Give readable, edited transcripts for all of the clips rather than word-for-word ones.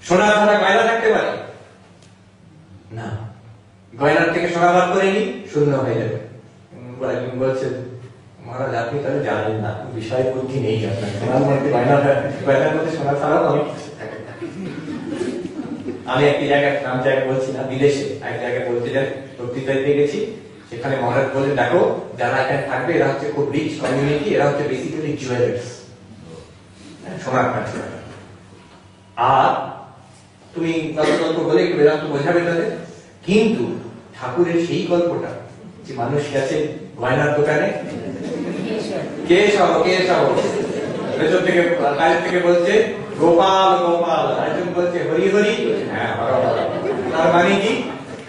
সোনা ছাড়া গয়না থাকতে পারে না, গয়নার থেকে সোনা বার করে নি শূন্য হয়ে যাবে। একজন বলছেন মহারাজ আপনি তাহলে জানেন না, বিষয় বুদ্ধি নেই আপনার, সোনার মধ্যে গয়নার মধ্যে সোনা ছাড়াও অনেক কিছু থাকে। আমি একটি জায়গায় নাম জায়গায় বলছি না, বিদেশে এক জায়গায় বলতে যাই, বক্তৃতায় গেছি, সেখানে মহারাজ বলে দেখো যারা এখানে থাকবে এরা হচ্ছে খুব রিচ কমিউনিটি, এরা হচ্ছে বেসিক্যালি জুয়েলার্স, সোনার কাজ। আর তুমি গল্প বলে একটু বেদান্ত বোঝাবে তাদের, কিন্তু ঠাকুরের সেই গল্পটা যে মানুষ গেছে গয়নার দোকানে, কে সব ভেতর থেকে বাইরের থেকে বলছে গোপাল গোপাল, আরেকজন বলছে হরি হরি, হ্যাঁ তার মানে কি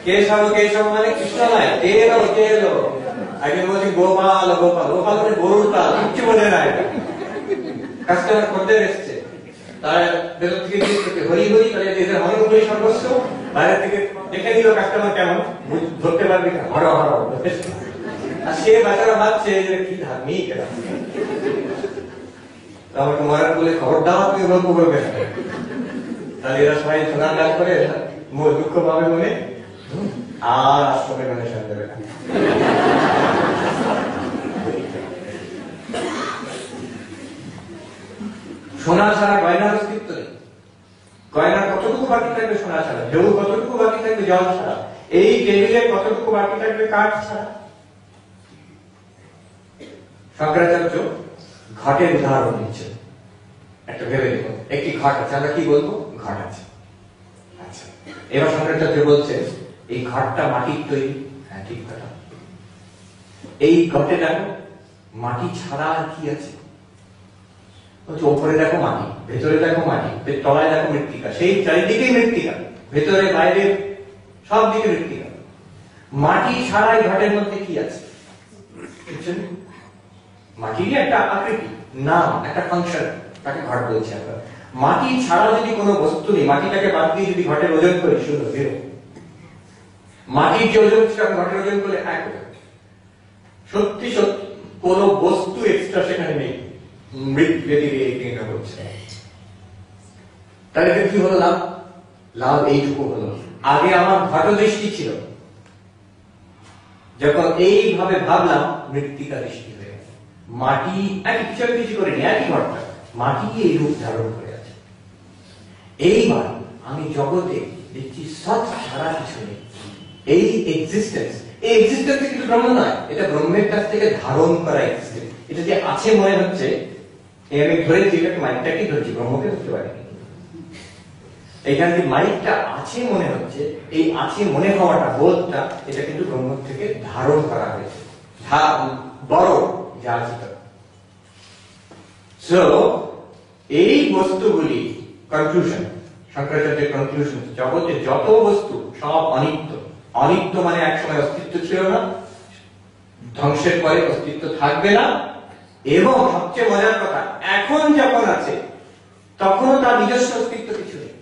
কেশব মানে কৃষ্ণময়, তেলো, একজন বলছে গোপাল গোপাল, গোপাল মানে গরুর তাল, কিচ্ছু বলে না। এটা কাস্টমার করতে এসছে, তার ভেতর থেকে হরি হরি, তাহলে এদের হরি সর্বস্ব, বাইরে থেকে দেখে দিল কাস্টমার কেমন ধরতে পারবি না, হর হর, আর সে বাচ্চারা ভাবছে যে কি ধার্মিক এরা। আমাকে মহারাজ বলে খবর দাও তুমি গল্প করবে না, তাহলে এরা সবাই সোনার কাজ করে দুঃখ পাবে মনে, আর আশ্রমে ডোনেশন দেবে না। সোনা ছাড়া গয়নার অস্তিত্ব নেই। গয়না কতটুকু বাকি থাকবে সোনা ছাড়া, ঢেউ কতটুকু বাকি থাকবে জল ছাড়া, এই টেবিলে কতটুকু বাকি থাকবে কাঠ ছাড়া। শঙ্করাচার্য ঘটের উদাহরণ দিচ্ছে, একটা ভেবে দেখুন, একটি ঘট আছে, আমরা কি বলবো ঘট আছে, আচ্ছা এবার শঙ্করাচার্য বলছে এই ঘটটা মাটির তৈরি, হ্যাঁ ঠিক কথা, এই ঘটে দেখো মাটি ছাড়া আর কি আছে, উপরে দেখো মাটি, ভেতরে দেখো মাটি, তলায় দেখো মৃত্তিকা, সেই চারিদিকেই মৃত্তিকা, ভেতরে বাইরে সব দিকে মৃত্তিকা। মাটি ছাড়া এই ঘটের মধ্যে কি আছে? মাটিরই একটা আকৃতি, নাম, একটা ফাংশন, তাকে ঘট বলছি আমরা। মাটি ছাড়া যদি কোনো বস্তু নেই, মাটিটাকে বাদ দিয়ে যদি ঘটের ওজন করি শুধু জিরো, মাটির যে ওজন ছিল ঘটের ওজন করলে এক ওজন। সত্যি সত্যি কোনো বস্তু এক্সট্রা সেখানে নেই, মৃত বেরিয়ে হচ্ছে। তাহলে কি হলো লাভ? লাভ এইটুকু হলো, আগে আমার ঘট দৃষ্টি ছিল, যখন এইভাবে ভাবলাম মৃত্তিকা দৃষ্টি হয়ে গেছে, মাটি একই কিছু করেনি, একই ঘটনা, মাটি এই রূপ ধারণ করে আছে। এইবার আমি জগতে দেখছি সৎ ছাড়া কিছু নেই, এই এক্সিস্টেন্স, এই এক্সিস্টেন্স কিন্তু ব্রহ্ম নয়, এটা ব্রহ্মের কাছ থেকে ধারণ করা এক্সিস্টেন্স। এটা যে আছে মনে হচ্ছে, আমি ধরেছি এটাকে, মাইকটাকেই ধরছি, ব্রহ্মকে ধরতে পারি। এখানে যে মাইকটা আছে মনে হচ্ছে, এই আছে মনে হওয়াটা, বোধটা, এটা কিন্তু ব্রহ্ম থেকে ধারণ করা হয়েছে, বড় যাচিত। সো এই বস্তুগুলি, কনক্লুশন, শঙ্করাচার্যের কনক্লুশন, জগতে যত বস্তু সব অনিত্য। অনিত্য মানে একসময় অস্তিত্ব ছিল না, ধ্বংসের পরে অস্তিত্ব থাকবে না, এবং সবচেয়ে মজার কথা, এখন যখন আছে তখনও তার নিজস্ব অস্তিত্ব কিছু নেই,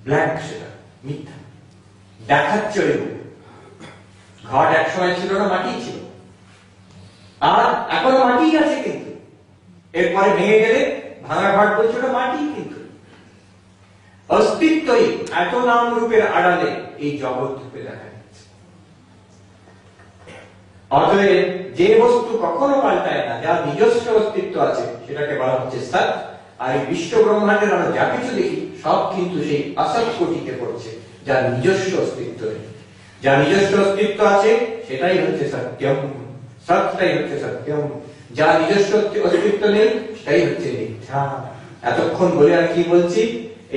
ব্ল্যাঙ্ক, সেটা মিথ্যা, দেখাচ্ছে ওই ঘট একসময় ছিল না, মাটি ছিল, আর এখনো মাটি আছে, কিন্তু এরপরে ভেঙে গেলে ভাঙা ঘট বলছে ওটা মাটি, কিন্তু অস্তিত্বই এত নাম রূপের আড়ালে এই জগৎ রূপে দেখা যাচ্ছে। অতএব যে বস্তু কখনো পাল্টায় না, যার নিজস্ব অস্তিত্ব আছে, সেটাকে বলা হচ্ছে সৎ। আর এই বিশ্ব ব্রহ্মাণ্ডের আমরা যা কিছু দেখি সব কিন্তু সেই অসৎ কোটিতে পড়ছে, যার নিজস্ব অস্তিত্ব নেই। যার নিজস্ব অস্তিত্ব আছে সেটাই হচ্ছে সত্যম, সৎটাই হচ্ছে সত্যম। যার নিজস্ব অস্তিত্ব নেই সেটাই হচ্ছে মিথ্যা। এতক্ষণ বলে আর কি বলছি,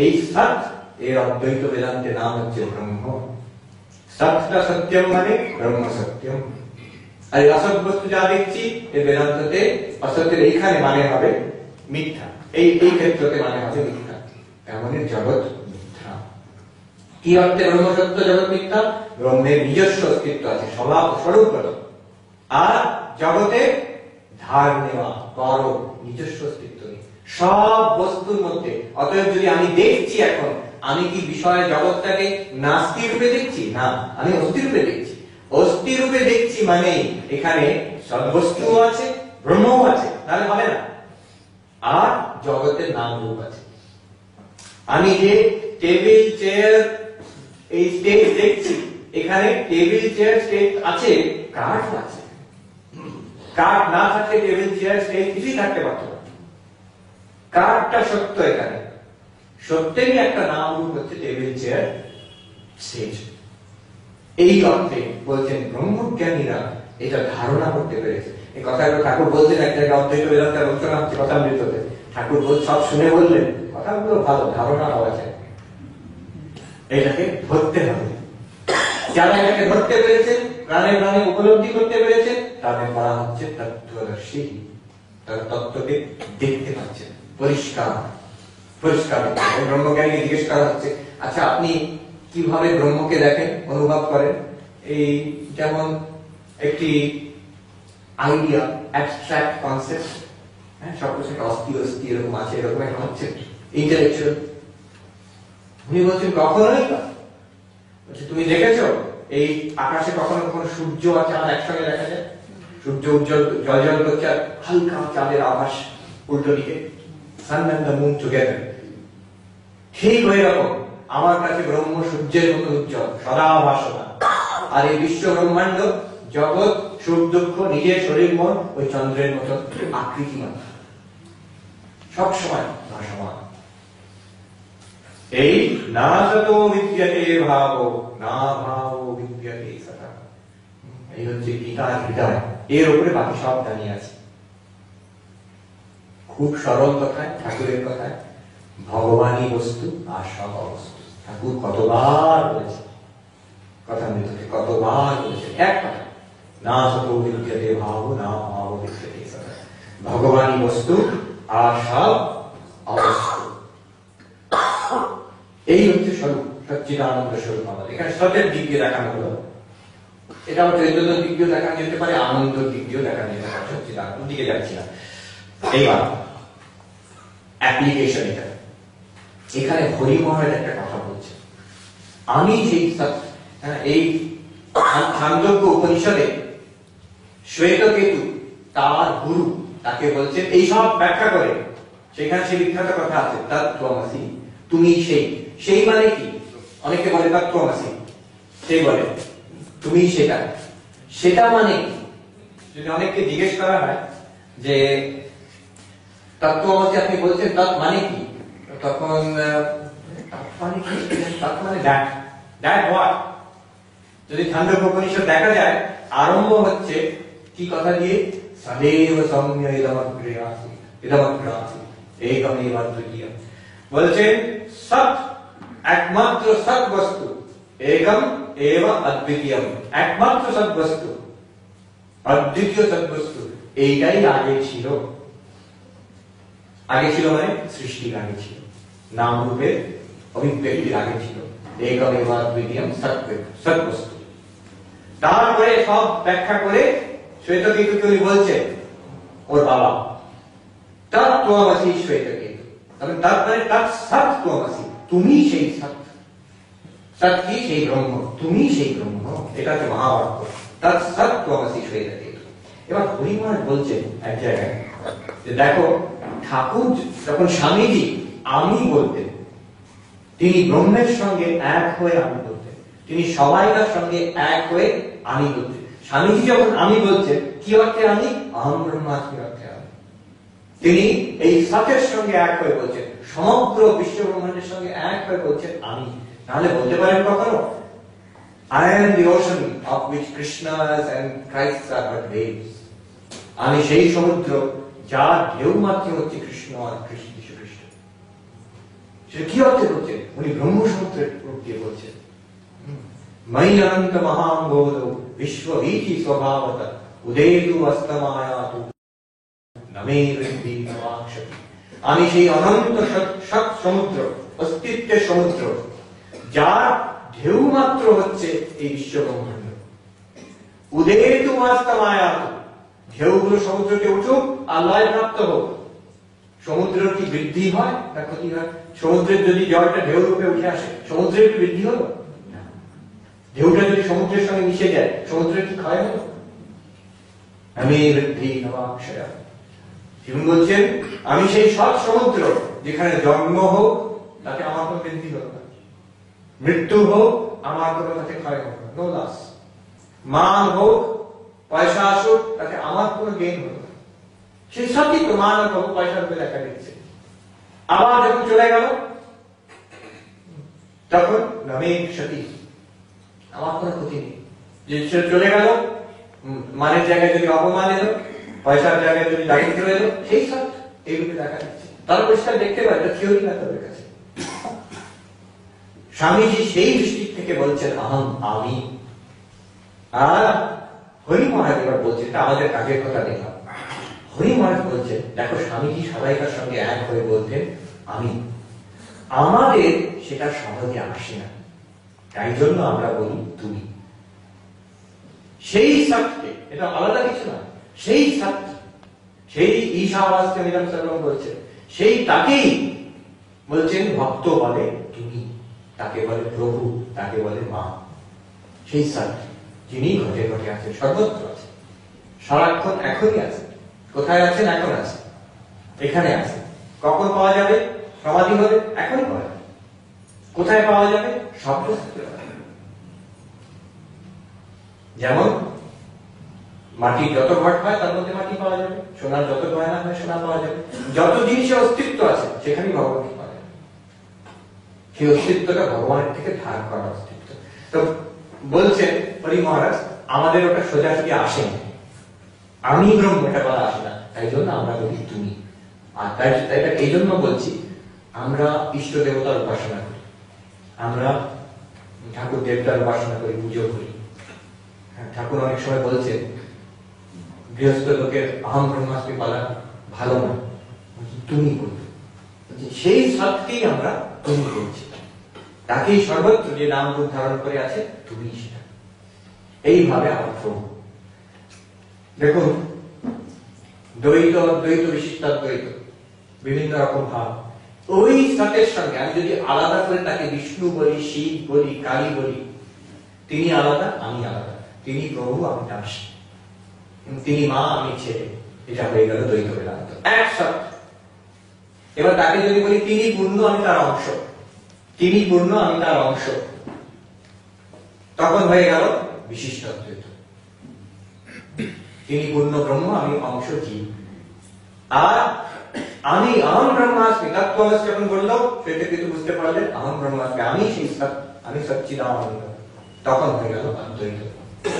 এই সৎ, এর অদ্বৈত বেদান্তের নাম হচ্ছে ব্রহ্ম। সৎটা সত্যম মানে ব্রহ্ম সত্যম। আর এই অসৎ বস্তু যা দেখছি এই বেদান্ততে অসত্যের এইখানে মানে হবে মিথ্যা, এই ক্ষেত্রতে মানে হবে মিথ্যা, এমনের জগৎ মিথ্যা। কি অর্থে ব্রহ্ম সত্য জগৎ মিথ্যা? ব্রহ্মের নিজস্ব অস্তিত্ব আছে, স্বভাব স্বরূপগত, আর জগতে ধার নেওয়া বড় নিজস্ব অস্তিত্ব নেই সব বস্তুর মধ্যে। অতএব যদি আমি দেখছি এখন, আমি কি বিষয় জগৎটাকে নাস্তি রূপে দেখছি? না, আমি অস্থি রূপে দেখছি। অস্থি রূপে দেখছি মানে এখানে সদ্বস্তুও আছে, ব্রহ্মও আছে, তাহলে হবে না। আর জগতের নাম রূপ আছে, আমি যে টেবিল চেয়ার এই স্টেজ দেখছি, এখানে টেবিল চেয়ার স্টেজ আছে, কাঠ আছে। কাঠ না থাকলে টেবিল চেয়ার স্টেজ কিছুই থাকতে পারত না। কাঠটা সত্য, এখানে সত্যেরই একটা নাম রূপ হচ্ছে টেবিল চেয়ার স্টেজ। এই অর্থে বলছেন ব্রহ্মজ্ঞানীরা এটা ধারণা করতে পেরেছে। এই কথাগুলো ঠাকুর বলছেন এক জায়গায় অদ্বৈত বেদান্তের আলোচনা হচ্ছে কথামৃততে, ঠাকুর সব শুনে বললেন কথাগুলো ভালো, ধারণা হওয়া যায়, এটাকে ধরতে হবে। যারা এটাকে ধরতে পেরেছেন, প্রাণে প্রাণে উপলব্ধি করতে পেরেছেন, তাদের বলা হচ্ছে তত্ত্বদর্শী। তারা তত্ত্বকে দেখতে পাচ্ছেন পরিষ্কার পরিষ্কার। ব্রহ্মজ্ঞানী জিজ্ঞেস করা হচ্ছে, আচ্ছা আপনি কিভাবে ব্রহ্মকে দেখেন, অনুভব করেন? এই যেমন একটি আইডিয়া, অ্যাবস্ট্রাক্ট কনসেপ্ট, হ্যাঁ, সবকিছু অস্থি অস্থি এরকম আছে, এরকম একটা হচ্ছে ইন্টেলেকচুয়াল। উনি বলছেন কখনোই না। তুমি দেখেছো এই আকাশে কখনো কখনো সূর্য আর চাঁদ একসঙ্গে দেখা যায়? সূর্য উজ্জ্বল জল জল করছে আর হালকা চাঁদের আভাস উল্টো দিকে, সান এন্ড দ্য মুন টুগেদার। ঠিক ওই রকম আমার কাছে ব্রহ্ম সূর্যের মতো উজ্জ্বল, সদা ভাসমান। আর এই বিশ্ব ব্রহ্মাণ্ড জগৎ সুখ দুঃখ নিজের শরীর মন ওই চন্দ্রের মতো আকৃতিমান, সবসময় ভাসমান। এই না ততো বিদ্যতে ভাব, না ভাব বিদ্যতে সদা। এই হচ্ছে গীতার হৃদয়, এর উপরে বাকি সব দাঁড়িয়ে আছে। খুব সরল কথায়, ঠাকুরের কথায়, ভগবানই বস্তু আর সব অবস্তু। ঠাকুর কতবার বলেছে কথামৃততে, কতবার বলেছে এক কথা, না ততো বিদ্যতে ভাব, না ভাব বিদ্যতে সদা। ভগবানই বস্তু আর সব অবস্তু। এই হচ্ছে স্বরূপ, সচ্চিদানন্দ স্বরূপ আমাদের। এখানে সতের দিক দিয়ে দেখানো হলো, এটা আবার চৈতন্যের দিক দিয়ে দেখানো যেতে পারে, আনন্দের দিক দিয়েও দেখানো যেতে পারে। সচ্চিদানন্দ দিকে যাচ্ছি না। এইবার অ্যাপ্লিকেশন, এটা এখানে হরি মহারাজ একটা কথা বলছে, আমি সেই এই ছান্দোগ্য উপনিষদে শ্বেতকেতু তার গুরু তাকে বলছে এই সব ব্যাখ্যা করে, সেখানে সে বিখ্যাত কথা আছে, তত্ত্বমসি, তুমি সেই। সেই মানে কি? অনেকে বলে তত্ত্বমসি, সেই বলে তুমি সেটা। সেটা মানে যদি অনেককে জিজ্ঞেস করা হয় যে তত্ত্বমসি আপনি বলছেন তৎ মানে কি, তখন মানে দ্যাট হোয়াট। যদি ছান্দোগ্য উপনিষদ দেখা যায়, আরম্ভ হচ্ছে কি কথা দিয়ে, সদেব সৌম্য ইদমগ্রয়াসি ইদমগ্রয়াসি একমেব দ্বিতীয়ম। বলছেন সৎ, একমাত্র সৎ বস্তু, একম এব অদ্বিতীয়ম, একমাত্র সৎ বস্তু, অদ্বিতীয় সৎ বস্তু, এইটাই আগে ছিল। আগে ছিল মানে সৃষ্টির আগে ছিল, নাম রূপের অভিব্যক্তির আগে ছিল, একম এব অদ্বিতীয়ম সৎ বস্তু। তারপরে সব ব্যাখ্যা করে শ্বেতকেতুকে উনি বলছেন ওর বাবা, তত্ত্বমসি শ্বেতকেতু। তবে তারপরে তৎসত্ত্বমসি, তুমি সেই সৎ। সৎ কি? সেই ব্রহ্ম, তুমি সেই ব্রহ্ম। এটা হচ্ছে মহাবাক্য, তৎসত্ত্বমসি শ্বেতকেতু। এবার হরি মহারাজ বলছেন এক জায়গায় যে দেখো, ঠাকুর যখন স্বামীজি আমি বলতেন, তিনি ব্রহ্মের সঙ্গে এক হয়ে আমি বলতেন, তিনি সবাইকার সঙ্গে এক হয়ে আমি বলতেন। স্বামীজি যখন আমি বলছেন, কি অর্থে আমি? অহম ব্রহ্মাস্মি অর্থে আমি। তিনি এই সতের সঙ্গে এক হয়ে বলছেন, সমগ্র বিশ্ব ব্রহ্মাণ্ডের সঙ্গে এক হয়ে বলছেন আমি। নাহলে বলতে পারেন কখনো I am the ocean of which Krishnas and Christs are but waves. আমি সেই সমুদ্র যার ঢেউ মাত্র হচ্ছে কৃষ্ণ আর কৃষ্ণ কৃষ্ণ। সে কি অর্থে বলছেন? উনি ব্রহ্ম সমুদ্রের রূপ দিয়ে বলছেন, ময়ি অনন্ত মহাম্বোধ বিশ্বভীতি স্বভাবত উদেতু অস্তমায়াতু নমে বৃদ্ধি নমাক্ষতি। আমি সেই অনন্ত সৎ সমুদ্র, অস্তিত্বের সমুদ্র, যার ঢেউ মাত্র হচ্ছে এই বিশ্ব ব্রহ্মাণ্ড। উদেতু অস্তমায়াতু, ঢেউগুলো সমুদ্রকে উঠুক আর লয় প্রাপ্ত হোক। সমুদ্রের কি বৃদ্ধি হয় না ক্ষতি হয়? সমুদ্রের যদি জলটা ঢেউ রূপে উঠে আসে, সমুদ্রের কি বৃদ্ধি হলো? ঢেউটা যদি সমুদ্রের সঙ্গে মিশে যায়, সমুদ্রের কি ক্ষয় হলো? আমি বৃদ্ধি নবাক্ষয়া। তিনি বলছেন আমি সেই সৎ সমুদ্র, যেখানে জন্ম হোক তাতে আমার মৃত্যু হোক, আমার কোনো তাতে ক্ষয় হোক না, নো লস। মান হোক, পয়সা আসুক, তাতে আমার কোনো গেইন হলো না। সেই সবই প্রমাণ হোক, পয়সার উপরে দেখা দিচ্ছে। আবার যখন চলে গেল, তখন নমে ক্ষতি, আমার কোনো ক্ষতি নেই। যে চলে গেল, মানের জায়গায় যদি অপমান এলো, পয়সার জায়গায় যদি দারিদ্র এলো, সেই সব এইরূপে দেখা দিচ্ছে। তারা পরিষ্কার দেখতে পারে, এটা থিওরি না তাদের কাছে। স্বামীজি সেই দৃষ্টি থেকে বলছেন আহম, আমি। আর হরি মহারাজ এবার বলছেন, এটা আমাদের কাজের কথা দেখলাম। হরি মহারাজ বলছেন, দেখো স্বামীজি সবাইকার সঙ্গে এক হয়ে বলতেন আমি, আমাদের সেটা সহজে আসে না, তাই জন্য আমরা বলি তুমি। সেই সত্যে, এটা আলাদা কিছু না, সেই সত্য, সেই ঈশাবাসকে মিলন সর্বম বলছেন, সেই তাকেই বলছেন ভক্ত বলে তুমি, তাকে বলে প্রভু, তাকে বলে মা। সেই সত্য যিনি ঘটে ঘটে আছেন, সর্বত্র আছেন, সারাক্ষণ এখনই আছেন। কোথায় আছেন? এখন আছেন, এখানে আছেন। কখন পাওয়া যাবে? সমাধি হলে এখনই পাওয়া যাবে। কোথায় পাওয়া যাবে? শব্দ। যেমন মাটির যত ঘট হয় তার মধ্যে মাটি পাওয়া যাবে, সোনার যত গয়না হয় সোনা পাওয়া যাবে, যত জিনিসের অস্তিত্ব আছে সেখানেই ভগবানকে পাওয়া যাবে। সেই অস্তিত্বটা ভগবানের থেকে ধার করা অস্তিত্ব। তো বলছেন হরি মহারাজ, আমাদের ওটা সোজাসুজি আসে না, আমি ব্রহ্ম এটা বলা আসে না, তাই জন্য আমরা বলি তুমি। আর তাই এই জন্য বলছি, আমরা ইষ্ট দেবতার উপাসনা করি, আমরা ঠাকুর দেবতার উপাসনা করি, পুজো করি। ঠাকুর অনেক সময় বলছেন গৃহস্থ লোকের আহম ব্রহ্মাস্মি বলা ভালো না, তুমি বলবে। সেই সত্যকেই আমরা তুমি বলছি, তাকেই সর্বত্র যে নাম রূপ ধারণ করে আছে তুমি, সেটা এইভাবে আমার প্রভু। দেখুন দ্বৈত, দ্বৈত বিশিষ্টাদ্বৈত, বিভিন্ন রকম ভাব। ওই সত্যের সঙ্গে আমি যদি আলাদা করে তাকে বিষ্ণু বলি, শিব বলি, কালী বলি, তিনি আলাদা, আমি আলাদা। তিনি প্রভু, আমি দাস। তিনি মা, আমি ছেলে। এটা হয়ে গেল দ্বৈত বেদান্ত, এক সত্য। এবার তাকে যদি বলি তিনি পূর্ণ, আমি তার অংশ, তিনি পূর্ণ, আমি তার অংশ, তখন হয়ে গেল বিশিষ্ট অদ্বৈত। তিনি পূর্ণ ব্রহ্ম, আমি অংশ জীব। আর আমি অহম ব্রহ্মাস্মি, তত্ত্বমসি যখন বললো, সেটা কিন্তু বুঝতে পারলেন অহম ব্রহ্মাস্মি, আমি সেই সত্য, আমি সচ্চিদানন্দ, তখন হয়ে গেল অদ্বৈত।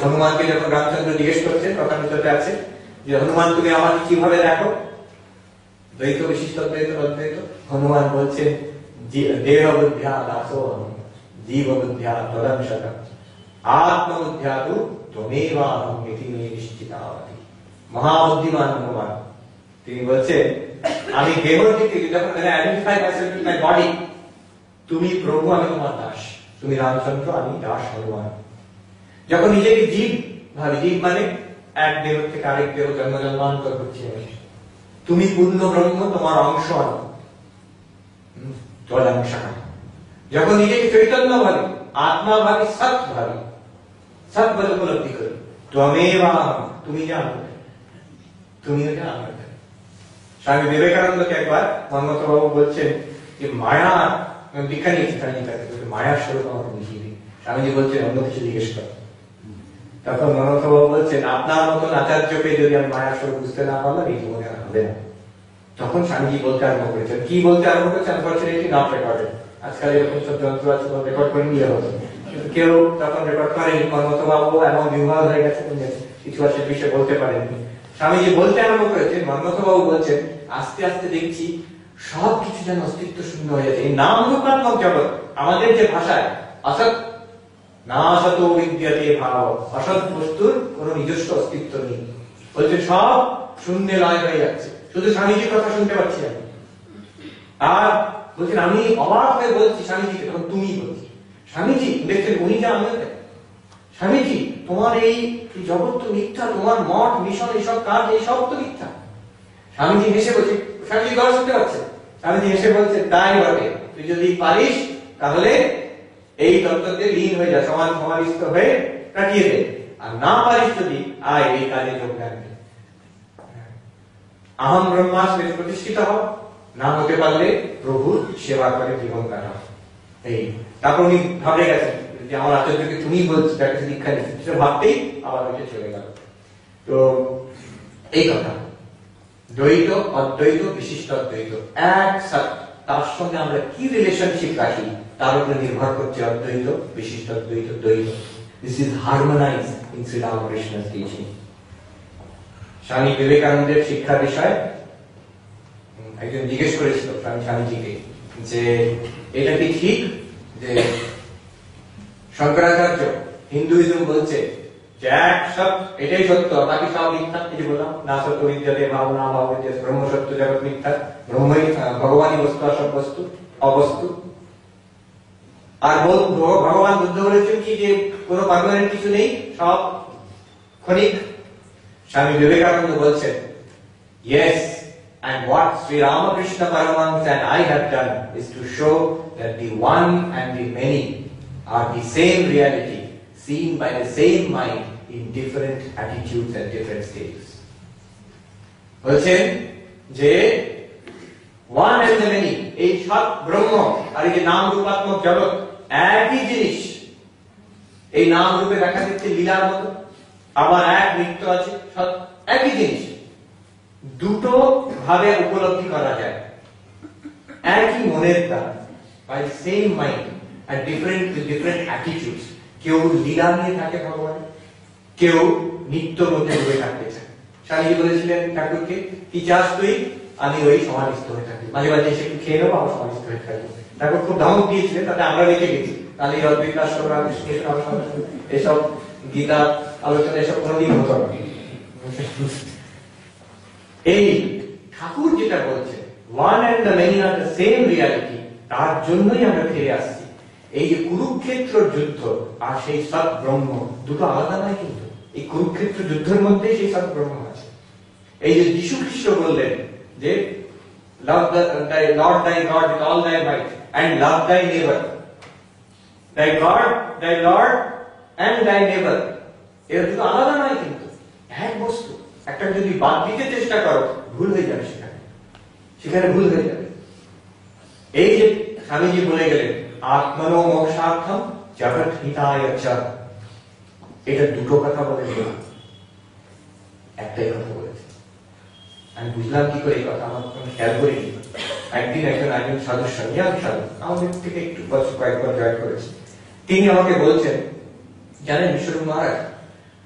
হনুমানকে যখন রামচন্দ্র জিজ্ঞেস করছেন, তখন ভিতরে আছে যে হনুমান তুমি আমাকে কিভাবে দেখো? দ্বৈত বিশিষ্ট অদ্বৈত অদ্বৈত। হনুমান বলছেন দেহ বুদ্ধ্যা দাসো জীব বুদ্ধ্যা তদংশতম আত্মবুদ্ধ্যা তু ত্বমেবাহম ইতি মে নিশ্চিতাবতি। মহাবুদ্ধিমান হনুমান, তিনি বলছেন আমি দেহ থেকে যখন identify myself with my body, তুমি প্রভু, আমি তোমার দাস, তুমি রামচন্দ্র, আমি দাস হনুমান। যখন নিজেকে জীব ভাবি, জীব মানে এক দেহ থেকে আরেক দেহ জন্ম জন্মান্তর করছি আমি, তুমি পূর্ণ ব্রহ্ম, তোমার অংশ আমি, তদংশ। যখন নিজেকে চৈতন্য ভাবি, আত্মা ভাবি, সৎ ভাবি, সৎ বলে উপলব্ধি করি, ত্বমেবাহম, তুমি জানো, তুমিও জানো। স্বামী বিবেকানন্দকে একবার মন্মথ বাবু বলছেন যে মায়া দীক্ষা নিয়েছে, মায়ার স্বরূপ আমাকে বুঝিয়ে দিই। স্বামীজি বলছেন অন্য কিছু জিজ্ঞেস কর। তখন মন্মথ বাবু বলছেন আপনার মতন আচার্যকে যদি আমি মায়ার স্বরূপ বুঝতে না পারলাম, এই জীবনে আর হবে না। তখন স্বামীজি বলতে আরম্ভ করেছেন, কি বলতে আরম্ভ করেছেন? Unfortunately not recorded. আজকাল এরকম সব যন্ত্র আছে, রেকর্ড করে নিয়ে হতো, কিন্তু কেউ তখন রেকর্ড করেনি। মন্মথ বাবু এমন বিবাহ হয়ে গেছে, কিছু আর সে বিষয়ে বলতে পারেননি। স্বামীজি বলতে আরম্ভ করেছেন, মন্মথ বাবু বলছেন আস্তে আস্তে দেখছি সবকিছু যেন অস্তিত্ব শূন্য হয়ে যাচ্ছে। এই নাম রূপাত্মক জগৎ, আমাদের যে ভাষায় অসৎ না সত বিদ্যাতে ভাব, অসৎ বস্তুর কোন নিজস্ব অস্তিত্ব নেই। বলছে সব শূন্য লয় হয়ে যাচ্ছে। শুধু স্বামীজির কথা শুনতে পাচ্ছি আমি। আর বলছেন আমি অবাক হয়ে বলছি স্বামীজিকে, তখন তুমি বলছি স্বামীজি দেখছেন উনি যা আমিও দেখ, স্বামীজি তোমার এই জগৎ তো মিথ্যা, তোমার মঠ মিশন এইসব কাজ এইসব তো মিথ্যা। স্বামীজি হেসে বলছে, স্বামীজি গড় শুনতে পাচ্ছে, স্বামীজি হেসে বলছে তাই বটে, তুই যদি পারিস তাহলে এই তত্ত্বতে লীন হয়ে যা, সমান সমাধিস্থ হয়ে কাটিয়ে দে, আর না পারিস যদি আয় এই কাজে যোগদান দে। আহম ব্রহ্মাস্মি প্রতিষ্ঠিত হও, না হতে পারলে প্রভুর সেবা করে জীবন কাটাও। এই তারপর উনি ভাবলে গেছেন যে আমার আচার্যকে তুমি বলছো তার কাছে দীক্ষা নিচ্ছি, সেটা ভাবতেই আবার ওইটা চলে গেল। তো এই কথা দ্বৈত অদ্বৈত বিশিষ্ট অদ্বৈত একসাথে, তার সঙ্গে আমরা কি রিলেশনশিপ রাখি তার উপরে নির্ভর করছে অদ্বৈত বিশিষ্ট অদ্বৈত দ্বৈত। This is harmonise in Shri রামকৃষ্ণের টিচিং। স্বামী বিবেকানন্দের শিক্ষা বিষয় একজন জিজ্ঞেস করেছিল স্বামীজিকে যে এটা কি ঠিক যে শঙ্করাচার্য হিন্দুইজম বলছে যে এক সব এটাই সত্য বাকি সব মিথ্যা, এই যে বললাম না সত্য বিদ্যাতে ভাবনা ভাব ব্রহ্ম সত্য জগৎ মিথ্যা, ব্রহ্মই ভগবানই বস্তু আসল বস্তু অবস্তু। আর ভগবান বুদ্ধ বলেছেন কি যে কোনো পার্মানেন্ট কিছু নেই, সব ক্ষণিক। স্বামী বিবেকানন্দ বলছেন yes, and what Sri Ramakrishna Paramahansa and I have done is to show that the one and the many are the same reality seen by the same mind in different attitudes and different stages. বলছেন যে one and the many, এই সব ব্রহ্ম আর এই যে নাম রূপাত্মক জগৎ একই জিনিস। এই নাম রূপে দেখা দিচ্ছে লীলার মতো, আবার এক নিত্য আছে, সব একই জিনিস, দুটো ভাবে উপলব্ধি করা যায় একই মনের দ্বারা, by the same mind and different attitudes। কেউ লীলা নিয়ে থাকে ভগবান, কেউ নিত্য মধ্যে ডুবে থাকতে চায়। স্বামীজি বলেছিলেন ঠাকুরকে কি চাস তুই, আমি ওই সমাধিস্থ হয়ে থাকি, মাঝে মাঝে এসে একটু খেয়ে নেবো আবার সমাধিস্থ হয়ে থাকবো। ঠাকুর খুব ধমক দিয়েছিলেন, তাতে আমরা রেখে গেছি, তাহলে এই অদ্বৈত এসব গীতা আলোচনা এসব কোনোদিন হতো না। এই ঠাকুর যেটা বলছে one and the many are the same reality, তার জন্যই আমরা ফিরে আসছি। এই যে কুরুক্ষেত্র যুদ্ধ আর সেই সৎ ব্রহ্ম দুটো আলাদা নয়, কিন্তু এই কুরুক্ষেত্র যুদ্ধের মধ্যে সেই সৎ ব্রহ্ম আছে। এই যে যীশু খ্রিস্ট বললেন যে love thy Lord thy God with all thy might and love thy neighbor, thy God thy Lord and thy neighbor, এর দুটো আলাদা নয়, কিন্তু এক বস্তু। একটা যদি বাদ দিতে চেষ্টা করো ভুল হয়ে যাবে, সেখানে ভুল হয়ে যাবে। এই যে স্বামীজি বলে গেলেন আত্মনো মোক্ষার্থম জগৎ হিতায় চ, এটা দুটো কথা বলে গেলাম, একটাই কথা বলেছে। আমি বুঝলাম কি করে এই কথা, আমার কোনো খেয়াল করিনি। একদিন একজন সাধুর সঙ্গে, আমি সাধু আমাদের থেকে একটু কয়েকবার জয়েন করেছি, তিনি আমাকে বলছেন জানেন বিশ্বরূপ মহারাজ,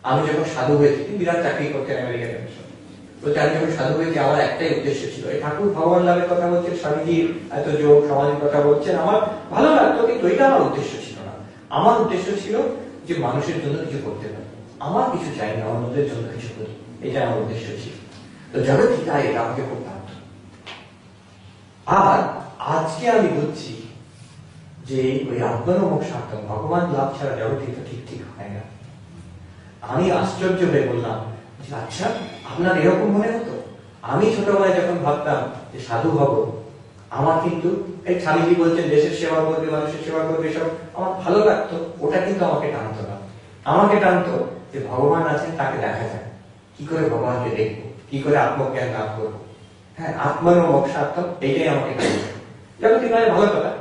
আমি যখন সাধু হয়েছি, বিরাট চাকরি করতেন আমেরিকাতে, বলতে আমি যখন সাধু হয়েছি আমার একটাই উদ্দেশ্য ছিল, এই ঠাকুর ভগবান লাভের কথা বলছেন, স্বামীজির এত যোগ সমাজের কথা বলছেন, আমার ভালো লাগতো, কিন্তু এটা আমার উদ্দেশ্য ছিল না। আমার উদ্দেশ্য ছিল যে মানুষের জন্য কিছু করতে পারি, আমার কিছু চাই না, অন্যদের জন্য কিছু করি, এটা আমার উদ্দেশ্য ছিল। তো জগৎ হিতায় এটা আমাকে খুব ভাবত। আর আজকে আমি বুঝছি যে ওই আত্মনো মোক্ষার্থম ভগবান লাভ ছাড়া জগৎ হিত ঠিক হয় না। আমি আশ্চর্য হয়ে বললাম যে আচ্ছা আপনার এরকম মনে হতো? আমি ছোটবেলায় যখন ভাবতাম যে সাধু হব, আমার কিন্তু এই স্বামীজি বলছেন দেশের সেবা করবে, মানুষের সেবা করবে, সব আমার ভালো লাগতো, ওটা কিন্তু আমাকে টানতো না। আমাকে টানতো যে ভগবান আছেন, তাকে দেখা যায়, কি করে ভগবানকে দেখবো, কি করে আত্মজ্ঞান লাভ করবো, হ্যাঁ আত্মনো মোক্ষার্থম, এইটাই আমাকে টানতো। জগৎ হিতায় ভালো কথা।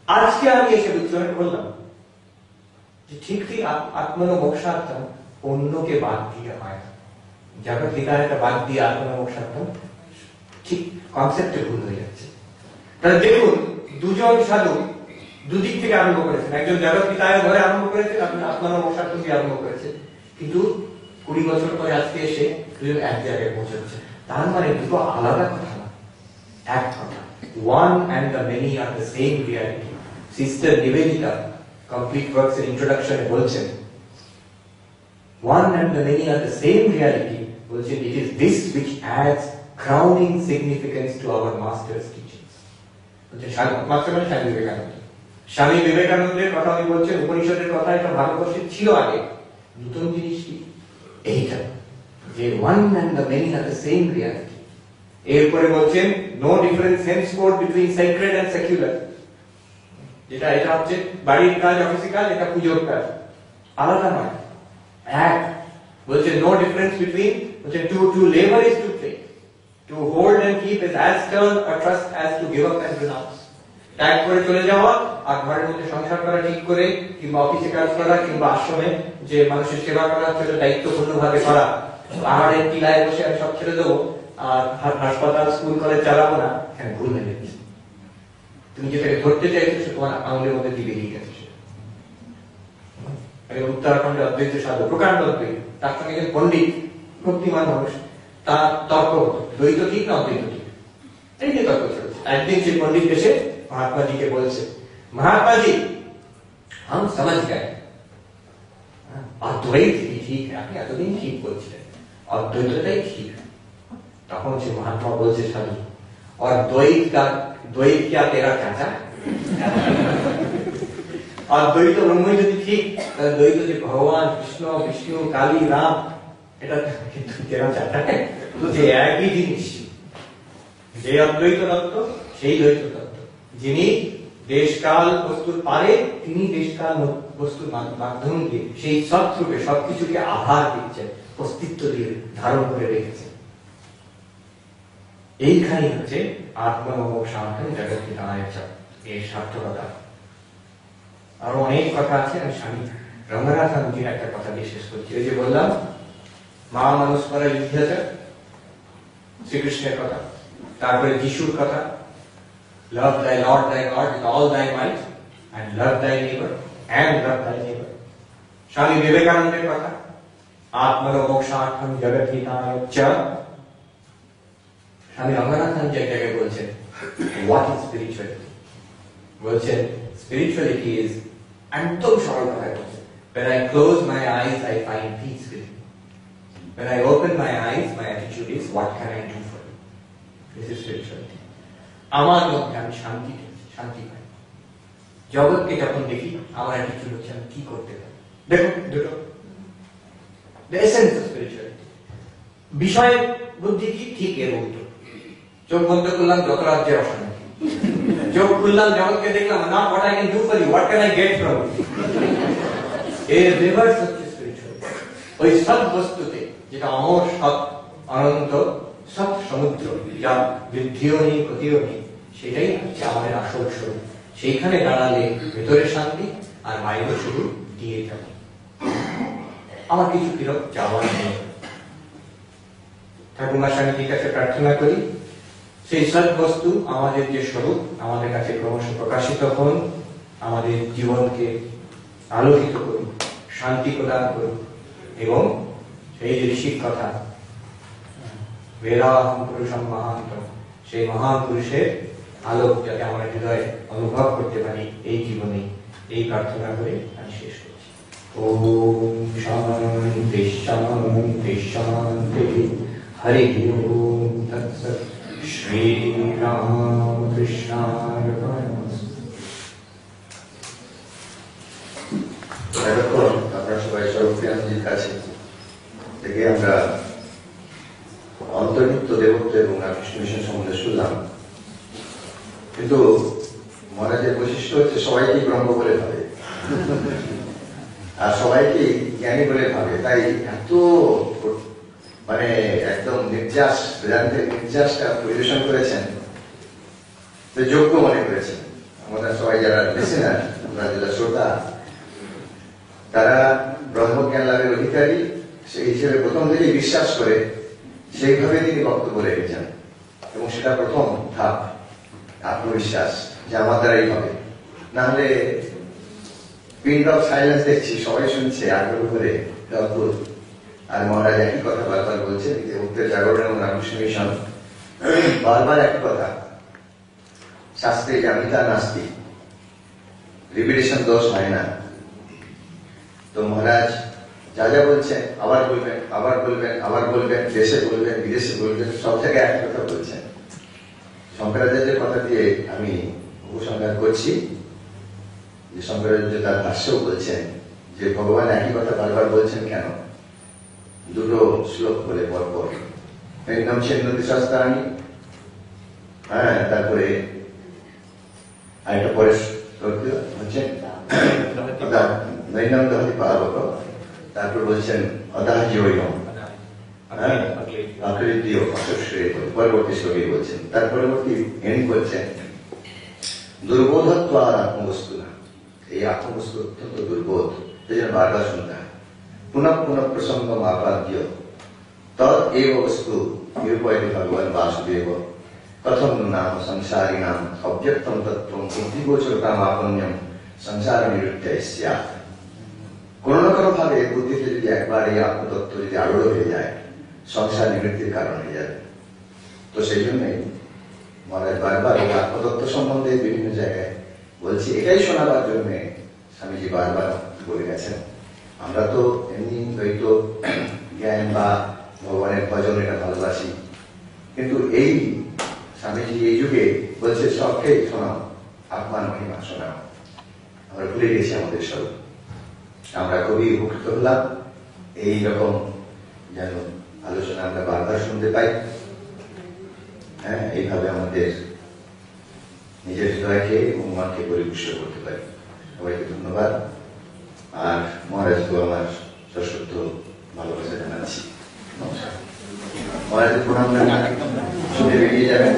আজকে আমি এসে বিদ্রোহ করলাম যে ঠিক আত্মনো মোক্ষার্থম অন্যকে বাদ দিয়ে হয়, জগৎ হিতায়টা বাদ দিয়ে আত্মনো মোক্ষার্থম, ঠিক কনসেপ্টে ভুল হয়ে যাচ্ছে। তাহলে দেখুন দুজন সাধু দুদিক থেকে আরম্ভ করেছেন, একজন জগৎ হিতায় ধরে আরম্ভ করেছেন, আপনি আত্মনো মোক্ষার্থম দিয়ে আরম্ভ করেছেন, কিন্তু 20 বছর পরে আজকে এসে দুজন এক জায়গায় পৌঁছাচ্ছে। তার মানে দুটো আলাদা কথা না, এক কথা। One and the many are the same reality. Sister Nivedita Complete Works in Introduction বলছেন one and the many are the same reality, বলছেন it is this which adds crowning significance to our master's teachings. বলছেন master মানে স্বামী বিবেকানন্দ। স্বামী বিবেকানন্দের কথা আমি বলছেন, উপনিষদের কথা, এটা ভারতবর্ষে ছিল আগে, নতুন জিনিস কি এইটা যে one and the many are the same reality। এরপরে বলছেন no difference henceforth between sacred and secular, যেটা এটা হচ্ছে বাড়ির কাজ, অফিসের কাজ, এটা পুজোর কাজ, আলাদা নয়, এক। বলছে no difference between, বলছে to labor is to pray, to hold and keep is as stern a trust as to give up and renounce। ত্যাগ করে চলে যাওয়া আর ঘরের মধ্যে সংসার করা ঠিক করে, কিংবা অফিসে কাজ করা, কিংবা আশ্রমে যে মানুষের সেবা করা হচ্ছে দায়িত্বপূর্ণ ভাবে করা, পাহাড়ের টিলায় বসে আমি সব ছেড়ে দেবো আর হাসপাতাল স্কুল কলেজ চালাবো না, হ্যাঁ ভুল হয়ে যাচ্ছে। তুমি যেটাকে ধরতে চাইছো সে তোমার আঙুলের মধ্যে দিয়ে বেরিয়ে গেছে। উত্তরাখণ্ডে অদ্বৈত সাধু প্রকাণ্ড অদ্বৈত, তার সঙ্গে একজন পণ্ডিত ভক্তিমান মানুষ, তার তর্ক হতো দ্বৈত ঠিক না অদ্বৈত ঠিক, এই যে তর্ক চলছে। একদিন সেই পণ্ডিত এসে महात्मा जी के बोल से, महात्मा जी हम समझ गए अद्वैत ही ठीक है, আপনি এতদিন ঠিক বলছিলেন অদ্বৈতটাই ঠিক। তখন সে মহাত্মা বলছে সাধু, और द्वैत क्या तेरा चाचा? অদ্বৈত ব্রহ্মই যদি ঠিক, তাহলে দ্বৈত যে ভগবান কৃষ্ণ বিষ্ণু কালী রাম, এটা কিন্তু তেরা চাচা তো যে একই জিনিস। যে অদ্বৈত তত্ত্ব সেই দ্বৈত তত্ত্ব। যিনি দেশকাল বস্তুর পারে, তিনি দেশকাল বস্তুর মাধ্যম দিয়ে সেই সবরূপে সবকিছুকে আধার দিচ্ছেন, অস্তিত্ব দিয়ে ধারণ করে রেখেছেন। এইখানে হচ্ছে আত্মমোক্ষার্থম জগৎহিতায় চ এর সার্থকতা। আরো অনেক কথা আছে, আমি স্বামী রঙ্গনাথানজির একটা কথা দিয়ে শেষ করছি। ওই যে বললাম মা মনুষ্মরা যুদ্ধ, শ্রীকৃষ্ণের কথা, তারপরে যিশুর কথা, love thy Lord thy God with all thy might and love thy neighbor and love thy neighbor. স্বামী বিবেকানন্দের কথা, আত্মনো মোক্ষার্থম জগৎহিতায় চ। স্বামী রঙ্গনাথন যে জায়গায় বলছেন what is spirituality, বলছেন spirituality is, একদম সরল ভাষায় বলছেন, when I close my eyes I find peace within me, when I open my eyes my attitude is what can I do for you. This is spirituality. আমার মধ্যে আমি শান্তি পাই। জগৎকে যখন দেখি আমার অ্যাটিটিউড হচ্ছে আমি কি করতে পারি। দেখো দুটো the essence of spirituality, বিষয় বুদ্ধি কি ঠিক এর উল্টো। চোখ বন্ধ করলাম যত রাজ্যের অশান্তি, চোখ খুললাম জগৎকে দেখলাম not what I can do for you, what can I get from you. এর রিভার্স হচ্ছে স্পিরিচুয়ালিটি। ওই সব বস্তুতে যেটা অমর সৎ অনন্ত সব সমুদ্র, যা বৃদ্ধিও নেই ক্ষতিও নেই, সেটাই হচ্ছে আমাদের আসল স্বরূপ। সেইখানে দাঁড়ালে ভেতরে শান্তি আর বাইরে শুধু দিয়ে যাব, আমার কিছু ফিরত যাওয়ার নেই। ঠাকুমা স্বামীজির কাছে প্রার্থনা করি সেই সৎ বস্তু আমাদের যে স্বরূপ আমাদের কাছে ক্রমশ প্রকাশিত হন, আমাদের জীবনকে আলোকিত করুন, শান্তি প্রদান করুন, এবং সেই যে ঋষির কথা বেদাহম পুরুষম মহান্তম, সেই মহান পুরুষের আলোক যাতে আমরা হৃদয়ে অনুভব করতে পারি এই জীবনে, এই প্রার্থনা করে আমি শেষ করছি। ওম শান্তি শান্তি শান্তি। হরি ওম তৎসৎ। শ্রী রাম কৃষ্ণার্পণমস্তু। এতক্ষণ আপনারা সবাই স্বরূপিয়ানজির কাছে থেকে আমরা অন্তর্নিত্য দেবত্ব এবং রামকৃষ্ণ মিশন সম্বন্ধে শুনলাম। কিন্তু মহারাজের বৈশিষ্ট্য হচ্ছে সবাইকেই ব্রহ্ম বলে ভাবে আর সবাইকেই জ্ঞানী বলে ভাবে, তাই এত মানে একদম নির্যাস, বেদান্তের নির্যাসটা পরিবেশন করেছেন, যোগ্য মনে করেছেন। আমরা সবাই যারা লিসেনার, আমরা যারা শ্রোতা, তারা ব্রহ্মজ্ঞান লাভের অধিকারী সেই হিসেবে প্রথম থেকেই বিশ্বাস করে সেইভাবে তিনি বক্তব্য রেখেছেন, এবং সেটা প্রথম ধাপ, আত্মবিশ্বাস যে আমার দ্বারাই হবে। না হলে পিন অফ সাইলেন্স দেখছি, সবাই শুনছে আগ্রহ করে, অদ্ভুত। আর মহারাজ একই কথা বারবার বলছেন, মুক্তের জাগরণ এবং রামকৃষ্ণ মিশন বারবার একই কথা, শাস্ত্রে জামিতা নাস্তি, রিপিটেশন দোষ হয় না। তো মহারাজ যা যা বলছেন আবার বলবেন, আবার বলবেন, আবার বলবেন, দেশে বলবেন, বিদেশে বলবেন, সব জায়গায় এক কথা বলছেন। শঙ্করাচার্যের কথা দিয়ে আমি উপসংহার করছি যে শঙ্করাচার্য তার ভাষ্যও বলছেন যে ভগবান একই কথা বারবার বলছেন কেন, দুটো শ্লোক বলে পরপর, একদম ছিন্নতি শাস্ত্রাণী, হ্যাঁ, তারপরে আরেকটা পরে হচ্ছে নৈনম দহতি পাবক, তারপর বলছেন অদাহ্যম আকৃতীয় অশ্রেয়, পরবর্তী শ্লোকে বলছেন। তার পরবর্তী এন্ড বলছেন দুর্বোধত্ব আর আত্মবস্তু না, এই আত্মবস্তু অত্যন্ত দুর্বোধ, সেই জন্য বারবার শুনতে হয়। পুনঃ পুনঃ প্রসঙ্গ আপাদ্য তদ এব বস্তু নিরূপয়তে ভগবান বাসুদেব কথম নাম সংসারী নাম অব্যক্তম তত্ত্বম বুদ্ধিগোচরতাম আপন্যম সংসার নিরুদ্ধ স্যাৎ। কোনো না কোনো ভাবে বুদ্ধিতে যদি একবার এই আত্মতত্ত্ব যদি আড়ুড়ো হয়ে যায়, সংসার নিবৃত্তির কারণ হয়ে যাবে। তো সেই জন্যই মহারাজ বারবার এই আত্মতত্ত্ব সম্বন্ধে বিভিন্ন জায়গায় বলছি, এটাই শোনাবার জন্য স্বামীজি বারবার বলে গেছেন। আমরা তো এমনি দ্বৈত জ্ঞান বা ভগবানের ভজন এটা ভালোবাসি, কিন্তু এই স্বামীজি এই যুগে বলছে সবকে শোনাও, আত্মার মহিমা শোনাও। আমরা ভুলে গেছি আমাদের সব। আমরা খুবই উপকৃত হলাম এইরকম যেন আলোচনা আমরা বারবার শুনতে পাই। হ্যাঁ, এইভাবে আমাদের নিজের হৃদয়কে এবং মনকে পরিপুষ্ট করতে পারি। সবাইকে ধন্যবাদ। আর মহারাজকে আমার সশ্রদ্ধ ভালোবাসা জানাচ্ছি। নমস্কার। মহারাজের প্রণাম শুনে বেরিয়ে যাবেন।